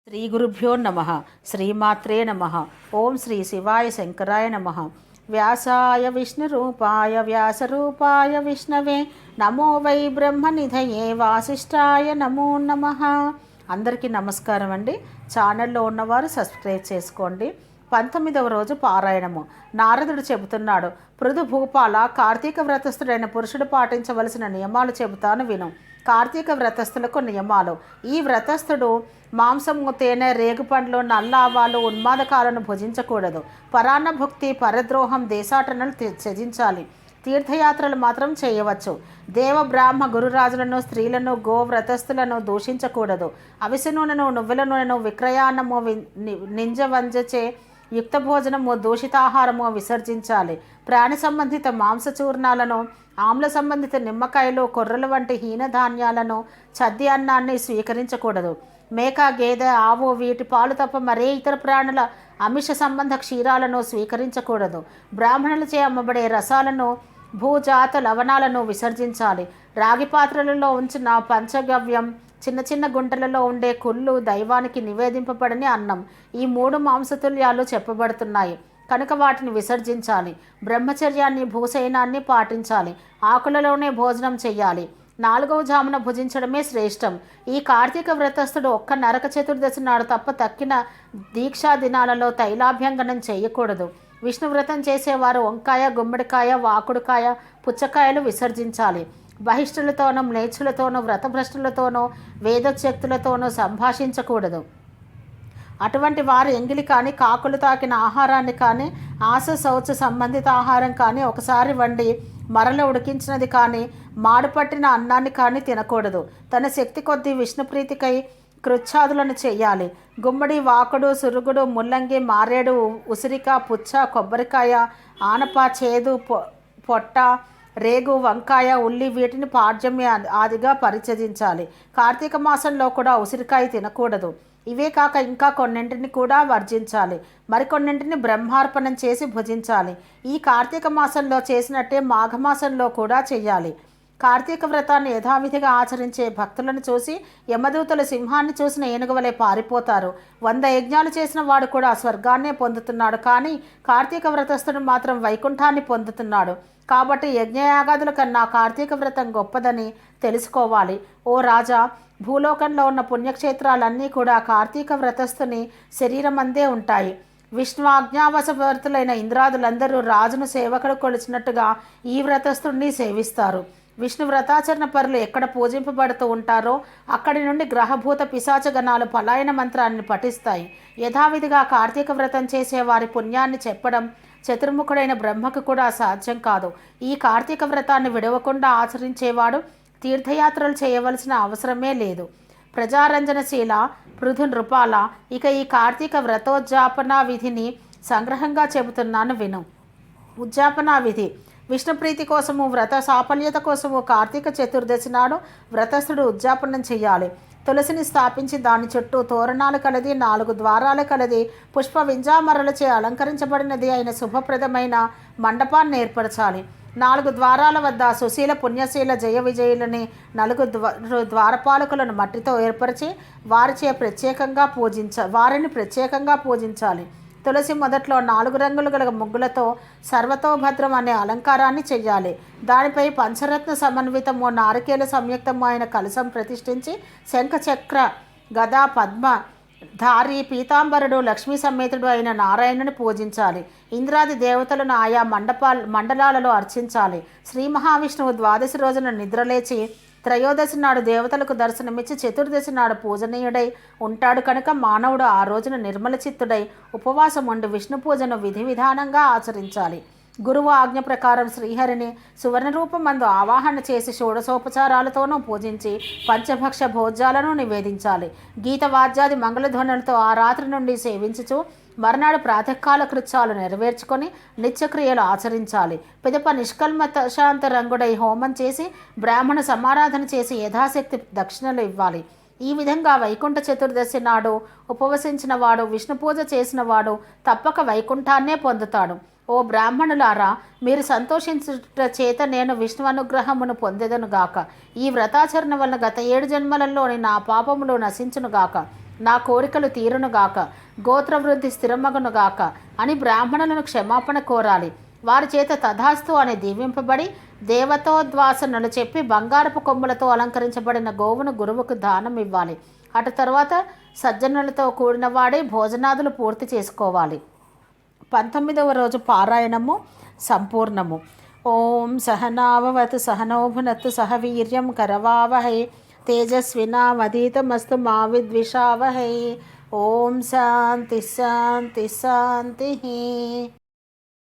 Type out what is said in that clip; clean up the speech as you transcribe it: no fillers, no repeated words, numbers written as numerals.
శ్రీ గురుభ్యో నమ. శ్రీమాత్రే నమ. ఓం శ్రీ శివాయ శంకరాయ నమ. వ్యాసాయ విష్ణురూపాయ వ్యాసరూపాయ విష్ణవే నమో వై బ్రహ్మనిధయే వాసిష్ఠాయ నమో నమ. అందరికీ నమస్కారం అండి. ఛానల్లో ఉన్నవారు సబ్స్క్రైబ్ చేసుకోండి. 19వ రోజు పారాయణము. నారదుడు చెబుతున్నాడు, పృథు భూపాల, కార్తీక వ్రతస్థుడైన పురుషుడు పాటించవలసిన నియమాలు చెబుతాను విను. కార్తీక వ్రతస్థులకు నియమాలు. ఈ వ్రతస్థుడు మాంసము, తేనె, రేగుపండ్లు, నల్ల ఆవాలు, ఉన్మాదకాలను భుజించకూడదు. పరాన్న భుక్తి, పరద్రోహం, దేశాటనలు త్యజించాలి. తీర్థయాత్రలు మాత్రం చేయవచ్చు. దేవ బ్రాహ్మ గురురాజులను, స్త్రీలను, గో వ్రతస్థులను దూషించకూడదు. అవిసె నూనెను, నువ్వుల నూనెను, విక్రయాన్నము, నింజవంజచే యుక్త భోజనము, దూషితాహారము విసర్జించాలి. ప్రాణి సంబంధిత మాంసచూర్ణాలను, ఆమ్ల సంబంధిత నిమ్మకాయలు, కొర్రలు వంటి హీనధాన్యాలను, చద్ది అన్నాన్ని స్వీకరించకూడదు. మేక, గేదె, ఆవు వీటి పాలు తప్ప మరే ఇతర ప్రాణుల అమిష సంబంధ క్షీరాలను స్వీకరించకూడదు. బ్రాహ్మణులచే అమ్మబడే రసాలను, భూజాత లవణాలను విసర్జించాలి. రాగి పాత్రలలో ఉంచిన పంచగవ్యం, చిన్న చిన్న గుంటలలో ఉండే కుళ్ళు దైవానికి నివేదింపబడని అన్నం. ఈ 3 మాంసతుల్యాలు చెప్పబడుతున్నాయి కనుక వాటిని విసర్జించాలి. బ్రహ్మచర్యాన్ని, భూశయనాన్ని పాటించాలి. ఆకులలోనే భోజనం చెయ్యాలి. 4వ జామున భుజించడమే శ్రేష్టం. ఈ కార్తీక వ్రతస్థుడు ఒక్క నరక చతుర్దశి నాడు తప్ప తక్కిన దీక్షా దినాలలో తైలాభ్యంగనం చేయకూడదు. విష్ణు వ్రతం చేసేవారు వంకాయ, గుమ్మడికాయ, వాకుడుకాయ, పుచ్చకాయలు విసర్జించాలి. బహిష్ఠులతోనూ, మ్లేచ్ఛులతోనూ, వ్రతభ్రష్టులతోనూ, వేదోక్తులతోనూ సంభాషించకూడదు. అటువంటి వారు ఎంగిలి కానీ, కాకులు తాకిన ఆహారాన్ని కానీ, ఆశ శౌచ సంబంధిత ఆహారం కానీ, ఒకసారి వండి మరల ఉడికించినది కానీ, మాడుపట్టిన అన్నాన్ని కానీ తినకూడదు. తన శక్తి కొద్దీ విష్ణుప్రీతికై కృచ్ఛాదులను చెయ్యాలి. గుమ్మడి, వాకుడు, సురుగుడు, ముల్లంగి, మారేడు, ఉసిరిక, పుచ్చ, కొబ్బరికాయ, ఆనప, చేదు, పొట్ట, రేగు, వంకాయ, ఉల్లి వీటిని పాడ్యమి ఆదిగా పరిచయించాలి. కార్తీక మాసంలో కూడా ఉసిరికాయ తినకూడదు. ఇవే కాక ఇంకా కొన్నింటిని కూడా వర్జించాలి. మరికొన్నింటిని బ్రహ్మార్పణం చేసి భుజించాలి. ఈ కార్తీక మాసంలో చేసినట్టే మాఘమాసంలో కూడా చెయ్యాలి. కార్తీక వ్రతాన్ని యథావిధిగా ఆచరించే భక్తులను చూసి యమదూతలు సింహాన్ని చూసిన ఏనుగువలే పారిపోతారు. 100 యజ్ఞాలు చేసిన వాడు కూడా స్వర్గాన్నే పొందుతున్నాడు, కానీ కార్తీక వ్రతస్థుడు మాత్రం వైకుంఠాన్ని పొందుతున్నాడు. కాబట్టి యజ్ఞయాగాదుల కన్నా కార్తీక వ్రతం గొప్పదని తెలుసుకోవాలి. ఓ రాజా, భూలోకంలో ఉన్న పుణ్యక్షేత్రాలన్నీ కూడా కార్తీక వ్రతస్థుని శరీరమందే ఉంటాయి. విష్ణు ఆజ్ఞావశవర్తులైన ఇంద్రాదులందరూ రాజును సేవకుడు కొలిచినట్టుగా ఈ వ్రతస్థుడిని సేవిస్తారు. విష్ణు వ్రతాచరణ పరులు ఎక్కడ పూజింపబడుతూ ఉంటారో అక్కడి నుండి గ్రహభూత పిశాచ గణాలు పలాయన మంత్రాన్ని పఠిస్తాయి. యథావిధిగా కార్తీక వ్రతం చేసే వారి పుణ్యాన్ని చెప్పడం చతుర్ముఖుడైన బ్రహ్మకు కూడా సాధ్యం కాదు. ఈ కార్తీక వ్రతాన్ని విడవకుండా ఆచరించేవాడు తీర్థయాత్రలు చేయవలసిన అవసరమే లేదు. ప్రజారంజనశీల పృథు నృపాల, ఇక ఈ కార్తీక వ్రతోజ్జాపనా విధిని సంగ్రహంగా చెబుతున్నాను విను. ఉజ్జాపనా విధి. విష్ణుప్రీతి కోసము, వ్రత సాఫల్యత కోసము కార్తీక చతుర్దశి నాడు వ్రతస్థుడు ఉజ్జాపనం చేయాలి. తులసిని స్థాపించి దాని చుట్టూ తోరణాలు కలది, 4 ద్వారాలు కలది, పుష్ప వింజామరలచే అలంకరించబడినది అయిన శుభప్రదమైన మండపాన్ని ఏర్పరచాలి. 4 ద్వారాల వద్ద సుశీల, పుణ్యశీల, జయ విజయులని 4 ద్వారపాలకులను మట్టితో ఏర్పరిచి వారిని ప్రత్యేకంగా పూజించాలి. తులసి మొదట్లో 4 రంగులు గల ముగ్గులతో సర్వతోభద్రం అనే అలంకారాన్ని చెయ్యాలి. దానిపై పంచరత్న సమన్వితము, నారికేల సంయుక్తము అయిన కలశం ప్రతిష్ఠించి శంఖ, చక్ర, గద, పద్మ ధారి, పీతాంబరుడు, లక్ష్మీ సమేతుడు అయిన నారాయణుని పూజించాలి. ఇంద్రాది దేవతలను ఆయా మండలాలలో అర్చించాలి. శ్రీ మహావిష్ణువు ద్వాదశి రోజున నిద్రలేచి త్రయోదశి నాడు దేవతలకు దర్శనమిచ్చి చతుర్దశి నాడు పూజనీయుడై ఉంటాడు కనుక మానవుడు ఆ రోజున నిర్మల చిత్తుడై ఉపవాసం ఉండి విష్ణు పూజను విధి విధానంగా ఆచరించాలి. గురువు ఆజ్ఞ ప్రకారం శ్రీహరిని సువర్ణ రూపమందు ఆవాహన చేసి షోడశోపచారాలతోనూ పూజించి పంచభక్ష భోజ్యాలను నివేదించాలి. గీత వాద్యాది మంగళధ్వనులతో ఆ రాత్రి నుండి సేవించుచు మర్నాడు ప్రాతకాల కృత్యాలు నెరవేర్చుకొని నిత్యక్రియలు ఆచరించాలి. పిదప నిష్కల్మశాంత రంగుడై హోమం చేసి బ్రాహ్మణ సమారాధన చేసి యథాశక్తి దక్షిణలు ఇవ్వాలి. ఈ విధంగా వైకుంఠ చతుర్దశి నాడు ఉపవసించిన వాడు, విష్ణు పూజ చేసిన వాడు తప్పక వైకుంఠాన్నే పొందుతాడు. ఓ బ్రాహ్మణులారా, మీరు సంతోషించుట చేత నేను విష్ణు అనుగ్రహమును పొందెదనుగాక. ఈ వ్రతాచరణ వలన గత 7 జన్మలలోని నా పాపములు నశించునుగాక. నా కోరికలు తీరునుగాక, గోత్రవృద్ధి స్థిరమగునుగాక అని బ్రాహ్మణులను క్షమాపణ కోరాలి. వారి చేత తథాస్తు అని దీవింపబడి దేవతోద్వాసనలు చెప్పి బంగారపు కొమ్ములతో అలంకరించబడిన గోవును గురువుకు దానం ఇవ్వాలి. అటు తర్వాత సజ్జనులతో కూడిన వాడే భోజనాదులు పూర్తి చేసుకోవాలి. 19వ రోజు పారాయణము సంపూర్ణము. ఓం సహనావవతు సహనో భునత్తు సహ వీర్యం కరవావహై తేజస్వినావధీతమస్తు మా విద్విషావహై. ఓం శాంతి శాంతి శాంతి.